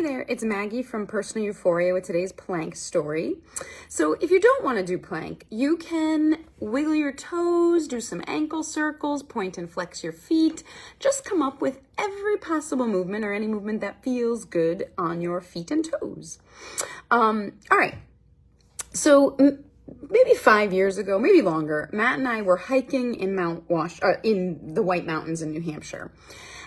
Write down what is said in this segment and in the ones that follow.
there, it's Maggie from Personal Euphoria with today's plank story. So if you don't want to do plank, you can wiggle your toes, do some ankle circles, point and flex your feet. Just come up with every possible movement or any movement that feels good on your feet and toes. All right. So maybe 5 years ago, maybe longer, Matt and I were hiking in in the White Mountains in New Hampshire.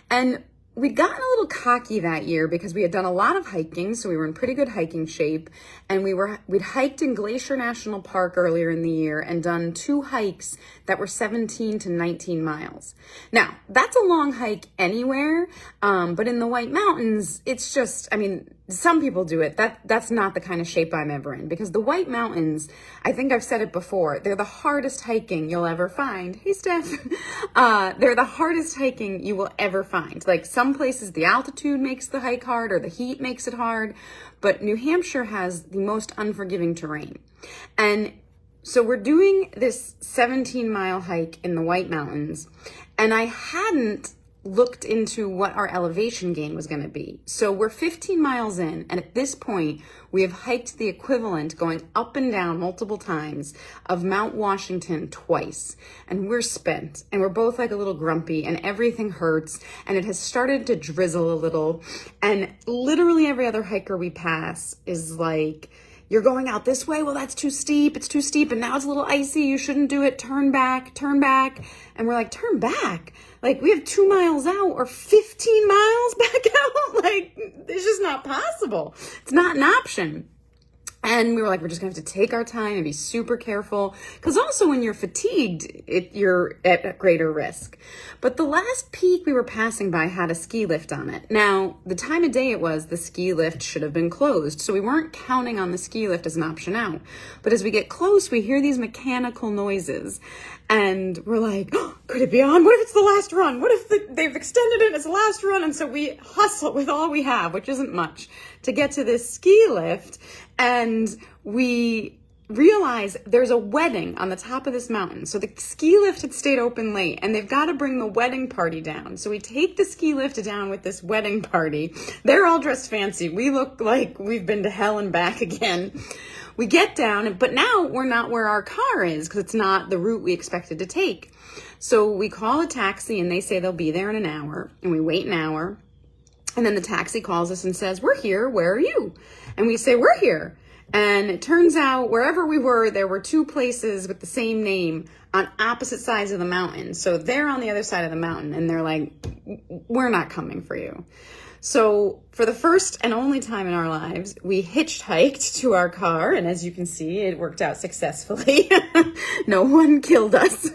And we'd gotten a little cocky that year because we had done a lot of hiking, so we were in pretty good hiking shape. And we'd hiked in Glacier National Park earlier in the year and done 2 hikes that were 17 to 19 miles. Now, that's a long hike anywhere, but in the White Mountains, it's just, I mean, some people do it. That's not the kind of shape I'm ever in, because the White Mountains, I think I've said it before, they're the hardest hiking you'll ever find. Hey, Steph. They're the hardest hiking you will ever find. Like, some places the altitude makes the hike hard or the heat makes it hard, but New Hampshire has the most unforgiving terrain. And so we're doing this 17-mile hike in the White Mountains, and I hadn't looked into what our elevation gain was going to be. So we're 15 miles in, and at this point, we have hiked the equivalent, going up and down multiple times, of Mount Washington twice. And we're spent, and we're both like a little grumpy, and everything hurts, and it has started to drizzle a little. And literally every other hiker we pass is like, you're going out this way? Well, that's too steep. It's too steep. And now it's a little icy. You shouldn't do it. Turn back, turn back. And we're like, turn back? Like, we have 2 miles out or 15 miles back out? Like, it's just not possible. It's not an option. And we were like, we're just gonna have to take our time and be super careful. Because also when you're fatigued, you're at greater risk. But the last peak we were passing by had a ski lift on it. Now, the time of day it was, the ski lift should have been closed. So we weren't counting on the ski lift as an option out. But as we get close, we hear these mechanical noises. And we're like, oh, could it be on? What if it's the last run? What if they've extended it as the last run? And so we hustle with all we have, which isn't much, to get to this ski lift. And we realize there's a wedding on the top of this mountain. So the ski lift had stayed open late, and they've got to bring the wedding party down. So we take the ski lift down with this wedding party. They're all dressed fancy. We look like we've been to hell and back again. We get down, but now we're not where our car is because it's not the route we expected to take. So we call a taxi, and they say they'll be there in an hour, and we wait an hour. And then the taxi calls us and says, we're here, where are you? And we say, we're here. And it turns out wherever we were, there were 2 places with the same name on opposite sides of the mountain. So they're on the other side of the mountain, and they're like, we're not coming for you. So for the first and only time in our lives, we hitchhiked to our car. And as you can see, it worked out successfully. No one killed us.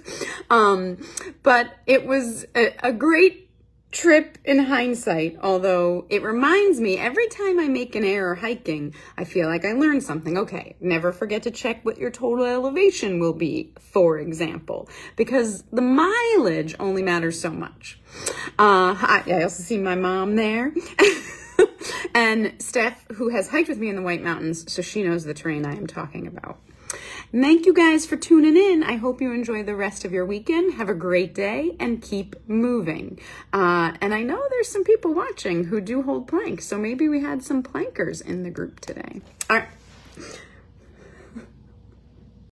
But it was a great trip in hindsight, although it reminds me every time I make an error hiking, I feel like I learned something. Okay, never forget to check what your total elevation will be, for example, because the mileage only matters so much. I also see my mom there. And Steph, who has hiked with me in the White Mountains, so she knows the terrain I am talking about. Thank you guys for tuning in. I hope you enjoy the rest of your weekend. Have a great day and keep moving. And I know there's some people watching who do hold plank, so maybe we had some plankers in the group today. All right.